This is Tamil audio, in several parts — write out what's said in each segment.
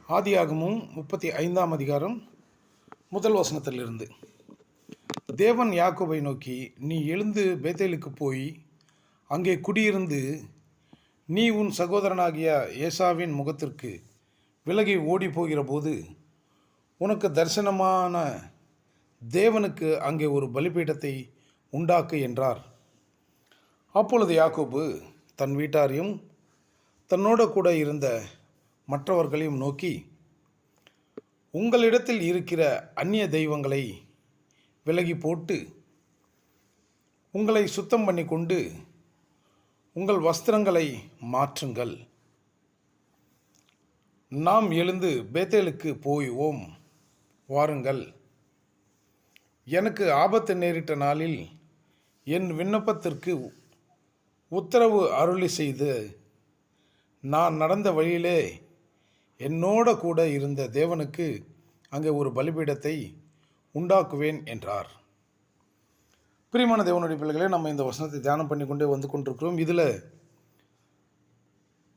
ஆதியாகமும் 35ஆம் அதிகாரம் முதல் வசனத்திலிருந்து. தேவன் யாக்கோபை நோக்கி, நீ எழுந்து பேத்தேலுக்கு போய் அங்கே குடியிருந்து நீ உன் சகோதரனாகிய ஏசாவின் முகத்திற்கு விலகி ஓடி போகிற போது உனக்கு தரிசனமான தேவனுக்கு அங்கே ஒரு பலிபீடத்தை உண்டாக்கு என்றார். அப்பொழுது யாக்கோபு தன் வீட்டாரையும் தன்னோட கூட இருந்த மற்றவர்களையும் நோக்கி, உங்களிடத்தில் இருக்கிற அந்நிய தெய்வங்களை விலகி போட்டு உங்களை சுத்தம் பண்ணி கொண்டு உங்கள் வஸ்திரங்களை மாற்றுங்கள். நாம் எழுந்து பேத்தேலுக்கு போய்வோம், வாருங்கள். எனக்கு ஆபத்து நேரிட்ட நாளில் என் விண்ணப்பத்திற்கு உத்தரவு அருளி செய்து நான் நடந்த வழியிலே என்னோட கூட இருந்த தேவனுக்கு அங்கே ஒரு பலிபீடத்தை உண்டாக்குவேன் என்றார். பிரியமான தேவனுடைய பிள்ளைகளே, நம்ம இந்த வசனத்தை தியானம் பண்ணி கொண்டே வந்து கொண்டிருக்கிறோம். இதில்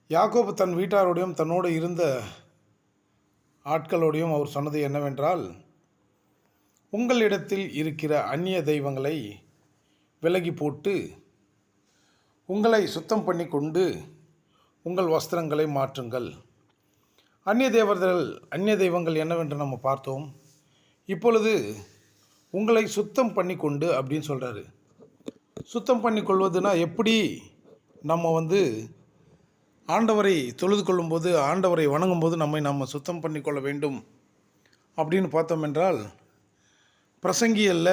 யாக்கோபு தன் வீட்டாரோடையும் தன்னோடு இருந்த ஆட்களோடையும் அவர் சொன்னது என்னவென்றால், உங்களிடத்தில் இருக்கிற அந்நிய தெய்வங்களை விலகி போட்டு உங்களை சுத்தம் பண்ணி கொண்டு உங்கள் வஸ்திரங்களை மாற்றுங்கள். அந்நிய தெய்வங்கள் என்னவென்று நம்ம பார்த்தோம். இப்பொழுது உங்களை சுத்தம் பண்ணி கொண்டு அப்படின்னு சொல்கிறாரு. சுத்தம் பண்ணி கொள்வதுனா எப்படி? நம்ம ஆண்டவரை தொழுது கொள்ளும்போது, ஆண்டவரை வணங்கும்போது நம்ம சுத்தம் பண்ணி கொள்ள வேண்டும் அப்படின்னு பார்த்தோம் என்றால், பிரசங்கியல்ல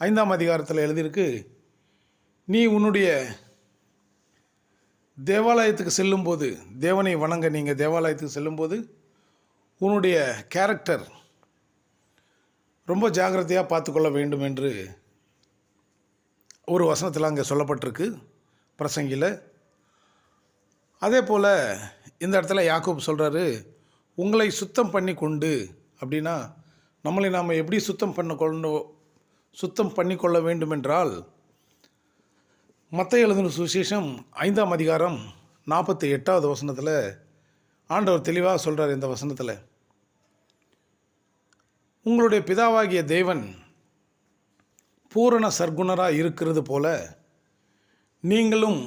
5ஆம் அதிகாரத்தில் எழுதியிருக்கு, நீ உன்னுடைய தேவாலயத்துக்கு செல்லும்போது, தேவனை வணங்க நீங்கள் தேவாலயத்துக்கு செல்லும்போது உன்னுடைய கேரக்டர் ரொம்ப ஜாக்கிரதையாக பார்த்துக்கொள்ள வேண்டும் என்று ஒரு வசனத்தில் அங்கே சொல்லப்பட்டிருக்கு பிரசங்கியில். அதே போல் இந்த இடத்துல யாக்கோபு சொல்கிறாரு, உங்களை சுத்தம் பண்ணி கொண்டு அப்படின்னா நம்மளை நாம் எப்படி சுத்தம் பண்ணிக்கொள்ள வேண்டும் என்றால், மத்தேயு எழுதின சுவிசேஷம் 5ஆம் அதிகாரம் 48வது வசனத்தில் ஆண்டவர் தெளிவாக சொல்கிறார். இந்த வசனத்தில், உங்களுடைய பிதாவாகிய தேவன் பூரண சர்க்குணராக இருக்கிறது போல நீங்களும்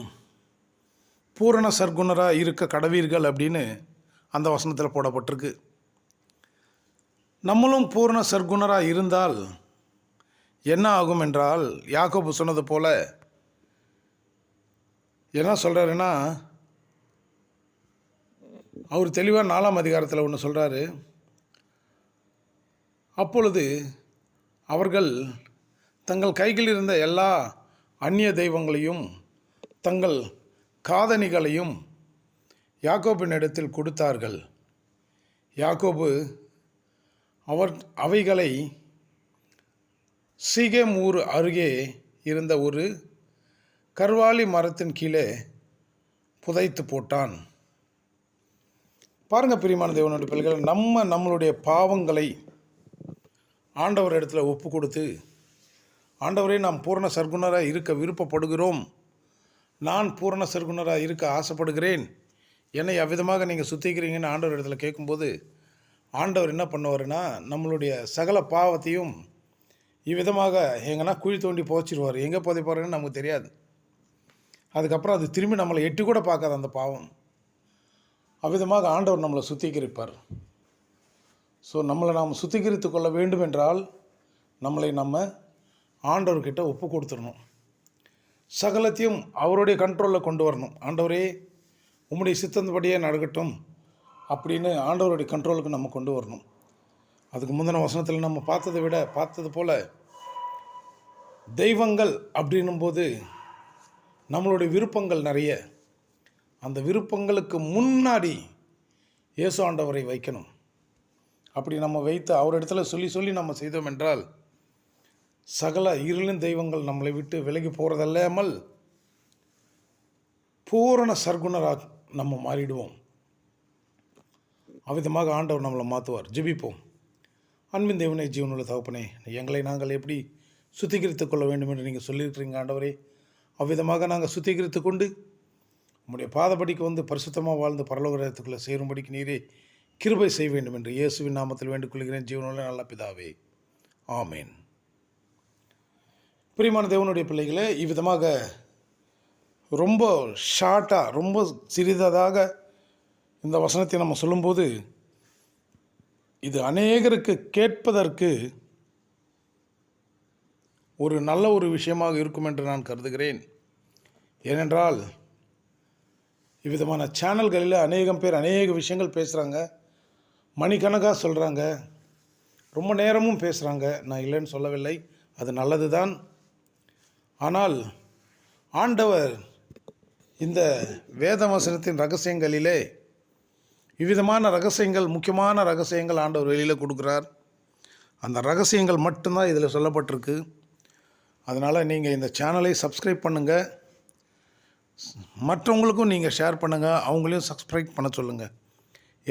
பூரண சர்க்குணராக இருக்க கடவீர்கள் அப்படின்னு அந்த வசனத்தில் போடப்பட்டிருக்கு. நம்மளும் பூரண சர்க்குணராக இருந்தால் என்ன ஆகும் என்றால், யாக்கோபு சொன்னது போல என்ன சொல்கிறாருன்னா, அவர் தெளிவாக 4ஆம் அதிகாரத்தில் ஒன்று சொல்கிறாரு. அப்பொழுது அவர்கள் தங்கள் கைகளில் இருந்த எல்லா அந்நிய தெய்வங்களையும் தங்கள் காதணிகளையும் யாக்கோபின் இடத்தில் கொடுத்தார்கள். யாக்கோபு அவைகளை சீகேம் ஊர் அருகே இருந்த ஒரு கர்வாலி மரத்தின் கீழே புதைத்து போட்டான். பாருங்கள் பிரியமான தேவனுடைய பிள்ளைகள், நம்மளுடைய பாவங்களை ஆண்டவர் இடத்துல ஒப்பு கொடுத்து, ஆண்டவரே நாம் பூரண சர்க்குணராக இருக்க விருப்பப்படுகிறோம், நான் பூரண சர்க்குணராக இருக்க ஆசைப்படுகிறேன், என்னை அவ்விதமாக நீங்கள் சுத்திக்கிறீங்கன்னு ஆண்டவர் இடத்துல கேட்கும்போது ஆண்டவர் என்ன பண்ணுவார்னா, நம்மளுடைய சகல பாவத்தையும் இவ்விதமாக எங்கன்னா குழி தோண்டி புதைச்சிருவார். எங்கே புதைப்பாருன்னு நமக்கு தெரியாது. அதுக்கப்புறம் அது திரும்பி நம்மளை எட்டி கூட பார்க்காது அந்த பாவம். அவ்விதமாக ஆண்டவர் நம்மளை சுத்திகரிப்பார். ஸோ நம்மளை நாம் சுத்திகரித்து கொள்ள வேண்டும் என்றால் நம்ம ஆண்டவர்கிட்ட ஒப்பு கொடுத்துடணும். சகலத்தையும் அவருடைய கண்ட்ரோலில் கொண்டு வரணும். ஆண்டவரே உம்முடைய சித்தந்தபடியே நடக்கட்டும் அப்படின்னு ஆண்டவருடைய கண்ட்ரோலுக்கு நம்ம கொண்டு வரணும். அதுக்கு முந்தின வசனத்தில் நம்ம பார்த்தது போல் தெய்வங்கள் அப்படின்னும்போது நம்மளுடைய விருப்பங்கள் நிறைய. அந்த விருப்பங்களுக்கு முன்னாடி இயேசு ஆண்டவரை வைக்கணும். அப்படி நம்ம வைத்து அவரிடத்துல சொல்லி நம்ம செய்தோம் என்றால் சகல இருளின் தெய்வங்கள் நம்மளை விட்டு விலகி போகிறதல்லாமல் பூரண சர்க்குணராக நம்ம மாறிடுவோம். அவ்விதமாக ஆண்டவர் நம்மளை மாற்றுவார். ஜெபிப்போம். அன்பின் தேவனே, ஜீவனுள்ள தகப்பனே, எங்களை நாங்கள் எப்படி சுத்திகரித்து கொள்ள வேண்டும் என்று நீங்கள் சொல்லியிருக்கிறீங்க ஆண்டவரே. அவ்விதமாக நாங்கள் சுத்திகரித்து கொண்டு உம்முடைய பாதப்படிக்கு பரிசுத்தமாக வாழ்ந்து பரலோக ராஜ்யத்துக்குள்ளே சேரும்படிக்கு நீரே கிருபை செய்ய வேண்டும் என்று இயேசுவின் நாமத்தில் வேண்டிக் கொள்கிறேன் ஜீவனுள்ள நல்ல பிதாவே, ஆமேன். பிரியமான தேவனுடைய பிள்ளைகளே, இவ்விதமாக ரொம்ப ஷார்ட்டாக, ரொம்ப சிறிததாக இந்த வசனத்தை நம்ம சொல்லும்போது இது அநேகருக்கு கேட்பதற்கு ஒரு நல்ல ஒரு விஷயமாக இருக்கும் என்று நான் கருதுகிறேன். ஏனென்றால் இவ்விதமான சேனல்களில் அநேகம் பேர் அநேக விஷயங்கள் பேசுகிறாங்க, மணிக்கணக்காக சொல்கிறாங்க, ரொம்ப நேரமும் பேசுகிறாங்க. நான் இல்லைன்னு சொல்லவில்லை, அது நல்லது தான். ஆனால் ஆண்டவர் இந்த வேத வசனத்தின் ரகசியங்களிலே இவ்விதமான ரகசியங்கள், முக்கியமான ரகசியங்கள் ஆண்டவர் வெளியில் கொடுக்குறார். அந்த ரகசியங்கள் மட்டும்தான் இதில் சொல்லப்பட்டிருக்கு. அதனால் நீங்கள் இந்த சேனலை சப்ஸ்கிரைப் பண்ணுங்கள், மற்றவங்களுக்கும் நீங்கள் ஷேர் பண்ணுங்கள், அவங்களையும் சப்ஸ்கிரைப் பண்ண சொல்லுங்கள்.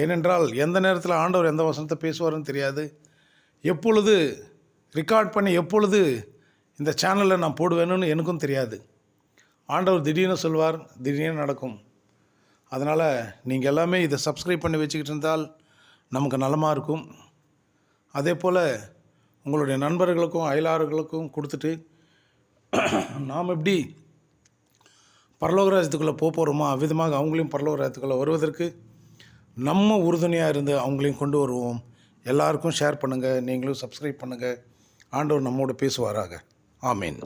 ஏனென்றால் எந்த நேரத்தில் ஆண்டவர் எந்த வசனத்தை பேசுவார்னு தெரியாது. எப்பொழுது ரெக்கார்ட் பண்ணி எப்பொழுது இந்த சேனலில் நான் போடுவேன்னு எனக்கும் தெரியாது. ஆண்டவர் திடீர்னு சொல்வார், திடீர்னு நடக்கும். அதனால் நீங்கள் எல்லாமே இதை சப்ஸ்கிரைப் பண்ணி வச்சுக்கிட்டு இருந்தால் நமக்கு நலமாக இருக்கும். அதே போல் உங்களுடைய நண்பர்களுக்கும் அயலார்களுக்கும் கொடுத்துட்டு நாம் எப்படி பரலோக ராஜ்யத்துக்குள்ளே போகிறோமோ அவ்விதமாக அவங்களையும் பரலோக ராஜ்யத்துக்குள்ளே வருவதற்கு நம்ம உறுதுணையாக இருந்து அவங்களையும் கொண்டு வருவோம். எல்லாருக்கும் ஷேர் பண்ணுங்கள், நீங்களும் சப்ஸ்கிரைப் பண்ணுங்கள். ஆண்டவர் நம்மோடு பேசுவாராக. ஆமேன்.